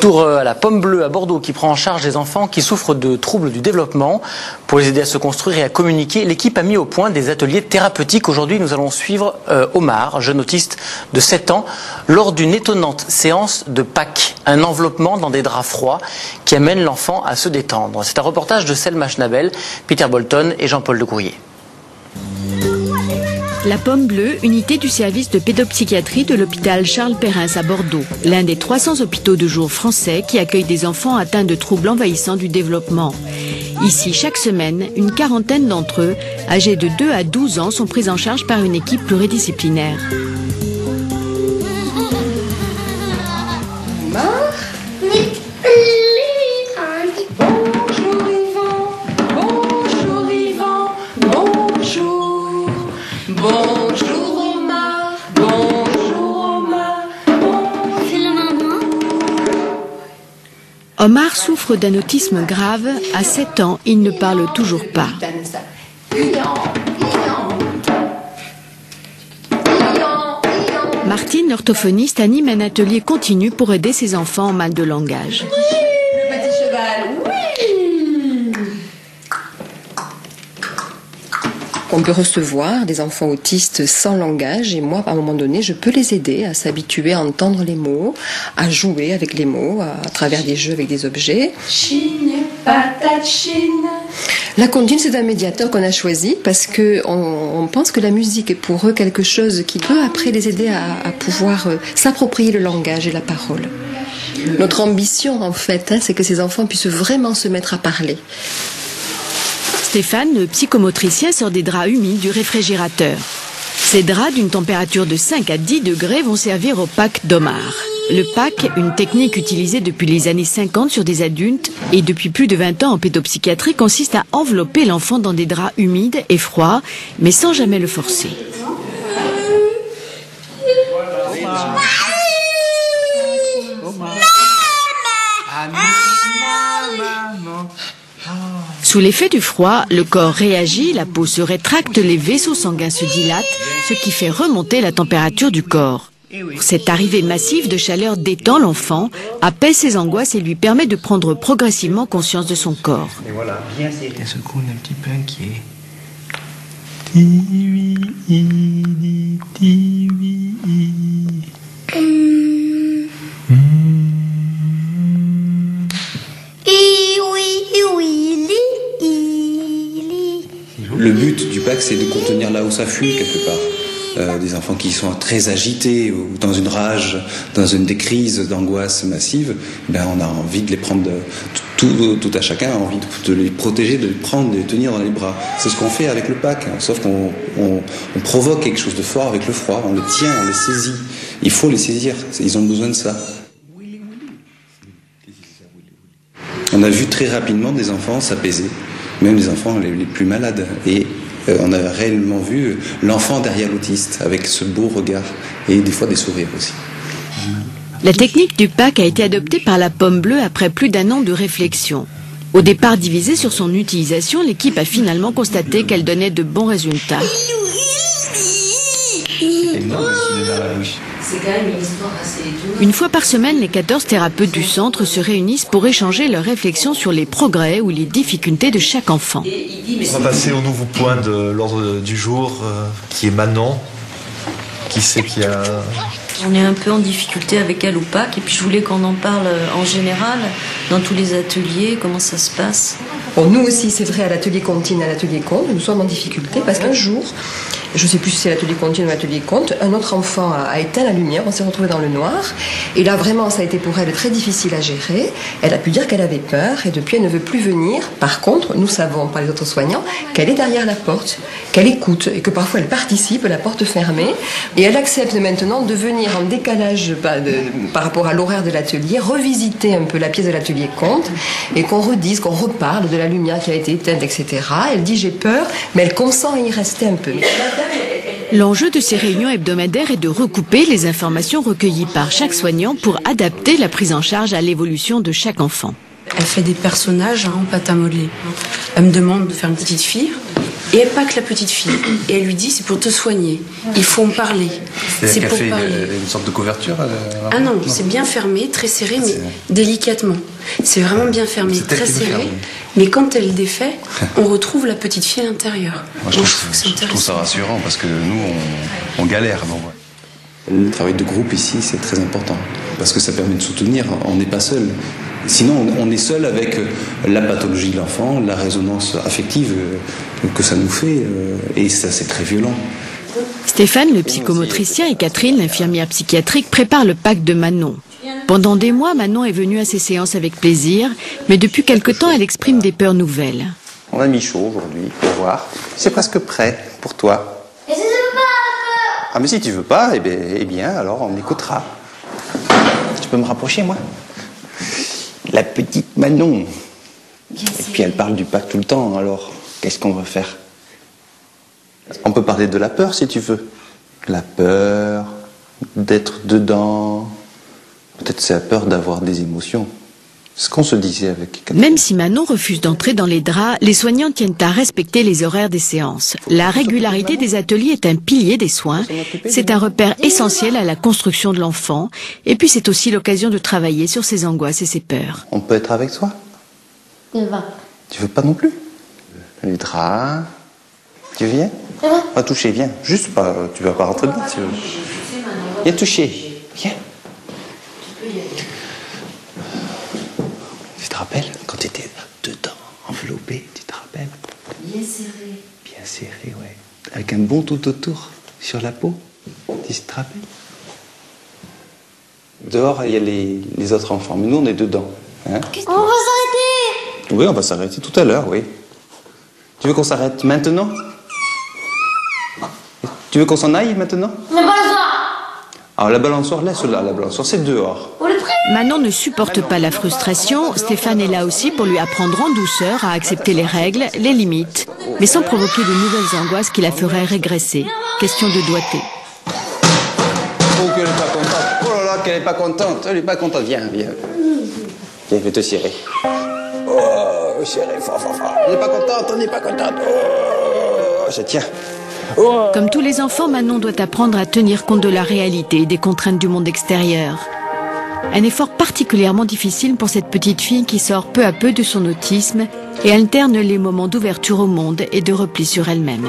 Retour à la Pomme Bleue à Bordeaux qui prend en charge les enfants qui souffrent de troubles du développement. Pour les aider à se construire et à communiquer, l'équipe a mis au point des ateliers thérapeutiques. Aujourd'hui, nous allons suivre Omar, jeune autiste de 7 ans, lors d'une étonnante séance de Pâques. Un enveloppement dans des draps froids qui amène l'enfant à se détendre. C'est un reportage de Selma Schnabel, Peter Bolton et Jean-Paul de Courrier. La Pomme Bleue, unité du service de pédopsychiatrie de l'hôpital Charles Perrins à Bordeaux, l'un des 300 hôpitaux de jour français qui accueillent des enfants atteints de troubles envahissants du développement. Ici, chaque semaine, une quarantaine d'entre eux, âgés de 2 à 12 ans, sont pris en charge par une équipe pluridisciplinaire. Bonjour Omar, bonjour Omar, c'est la maman. Omar souffre d'un autisme grave. À 7 ans, il ne parle toujours pas. Martine, l'orthophoniste, anime un atelier continu pour aider ses enfants en mal de langage. Le petit cheval, oui. On peut recevoir des enfants autistes sans langage et moi, à un moment donné, je peux les aider à s'habituer à entendre les mots, à jouer avec les mots, à travers des jeux avec des objets. Chine, patate, chine. La comptine, c'est un médiateur qu'on a choisi parce qu'on pense que la musique est pour eux quelque chose qui peut après les aider à pouvoir s'approprier le langage et la parole. Notre ambition, en fait, c'est que ces enfants puissent vraiment se mettre à parler. Stéphane, le psychomotricien, sort des draps humides du réfrigérateur. Ces draps d'une température de 5 à 10 degrés vont servir au pack d'Omar. Le pack, une technique utilisée depuis les années 50 sur des adultes et depuis plus de 20 ans en pédopsychiatrie, consiste à envelopper l'enfant dans des draps humides et froids, mais sans jamais le forcer. Sous l'effet du froid, le corps réagit, la peau se rétracte, les vaisseaux sanguins se dilatent, ce qui fait remonter la température du corps. Cette arrivée massive de chaleur détend l'enfant, apaise ses angoisses et lui permet de prendre progressivement conscience de son corps. Et voilà, bien c'est. D'un seul coup, on est un petit peu inquiet. Le but du pack, c'est de contenir là où ça fuit quelque part. Des enfants qui sont très agités ou dans une rage, dans des crises d'angoisse massive, ben on a envie de les prendre, tout à chacun a envie de les protéger, de les prendre, de les tenir dans les bras. C'est ce qu'on fait avec le pack, hein, sauf qu'on provoque quelque chose de fort avec le froid, on les tient, on les saisit. Il faut les saisir, ils ont besoin de ça. On a vu très rapidement des enfants s'apaiser, même les enfants les plus malades. Et on a réellement vu l'enfant derrière l'autiste, avec ce beau regard et des fois des sourires aussi. La technique du pack a été adoptée par la Pomme Bleue après plus d'1 an de réflexion. Au départ divisée sur son utilisation, l'équipe a finalement constaté qu'elle donnait de bons résultats. Une fois par semaine, les 14 thérapeutes du centre se réunissent pour échanger leurs réflexions sur les progrès ou les difficultés de chaque enfant. On va passer au nouveau point de l'ordre du jour, qui est Manon. Qui c'est qui a... On est un peu en difficulté avec elle au pack, et puis je voulais qu'on en parle en général, dans tous les ateliers, comment ça se passe. Bon, nous aussi, c'est vrai, à l'atelier Contine, à l'atelier Conte, nous sommes en difficulté parce qu'un jour, je ne sais plus si c'est l'atelier Contine ou l'atelier Conte, un autre enfant a éteint la lumière, on s'est retrouvé dans le noir, et là vraiment ça a été pour elle très difficile à gérer. Elle a pu dire qu'elle avait peur et depuis elle ne veut plus venir. Par contre, nous savons par les autres soignants qu'elle est derrière la porte, qu'elle écoute et que parfois elle participe, la porte fermée, et elle accepte maintenant de venir en décalage par rapport à l'horaire de l'atelier, revisiter un peu la pièce de l'atelier Conte et qu'on redise, qu'on reparle de la lumière qui a été éteinte, etc. Elle dit j'ai peur, mais elle consent à y rester un peu. L'enjeu de ces réunions hebdomadaires est de recouper les informations recueillies par chaque soignant pour adapter la prise en charge à l'évolution de chaque enfant. Elle fait des personnages en pâte à modeler. Elle me demande de faire une petite fille et elle pack la petite fille. Et elle lui dit c'est pour te soigner, il faut en parler. C'est qu'elle pour fait parler. une sorte de couverture Ah non, c'est bien fermé, très serré, mais délicatement. C'est vraiment bien fermé, C'est elle très qui le serré. ferme. Mais quand elle défait, on retrouve la petite fille à l'intérieur. Moi, je trouve ça rassurant parce que nous, on galère. Bon, ouais. Le travail de groupe ici, c'est très important parce que ça permet de soutenir. On n'est pas seul. Sinon, on est seul avec la pathologie de l'enfant, la résonance affective que ça nous fait, et ça, c'est très violent. Stéphane, le psychomotricien, et Catherine, l'infirmière psychiatrique, préparent le Pâques de Manon. Pendant des mois, Manon est venue à ces séances avec plaisir, mais depuis quelque temps, elle exprime des peurs nouvelles. On a mis chaud aujourd'hui, pour voir. C'est presque prêt pour toi. Et si je veux pas, Ah mais si tu veux pas, eh bien alors on écoutera. Tu peux me rapprocher, moi? La petite Manon. Et puis elle parle du Pâques tout le temps, alors qu'est-ce qu'on va faire? On peut parler de la peur si tu veux. La peur d'être dedans. Peut-être c'est la peur d'avoir des émotions. C'est ce qu'on se disait avec Catherine. Même si Manon refuse d'entrer dans les draps, les soignants tiennent à respecter les horaires des séances. La régularité des ateliers est un pilier des soins. C'est un repère essentiel à la construction de l'enfant. Et puis c'est aussi l'occasion de travailler sur ses angoisses et ses peurs. On peut être avec toi? il va. Tu veux pas non plus? Les draps. Tu viens? On va toucher, viens. Juste pas, tu vas pas rentrer dedans si tu veux. Viens toucher. Viens. Tu te rappelles quand tu étais dedans, enveloppé, tu te rappelles? Bien serré. Bien serré, ouais. Avec un bon tout autour sur la peau. Tu te rappelles? Dehors, il y a les autres enfants, mais nous on est dedans. Hein? On va s'arrêter. Oui, on va s'arrêter tout à l'heure, oui. Tu veux qu'on s'arrête maintenant? Tu veux qu'on s'en aille maintenant? On n'a pas le soir. Alors la balançoire, laisse-la, la balançoire, c'est dehors. On le prie. Manon ne supporte pas la frustration. Stéphane est là aussi pour lui apprendre en douceur à accepter les règles, les limites, mais sans provoquer de nouvelles angoisses qui la feraient régresser. Question de doigté. Oh, qu'elle est pas contente. Oh là là, qu'elle est pas contente. Elle est pas contente. Viens, viens. Viens, je vais te serrer. Oh, serrer, fort, fort, fort. On n'est pas contente, on n'est pas contente. Oh, je tiens. Oh. Comme tous les enfants, Manon doit apprendre à tenir compte de la réalité et des contraintes du monde extérieur. Un effort particulièrement difficile pour cette petite fille qui sort peu à peu de son autisme et alterne les moments d'ouverture au monde et de repli sur elle-même.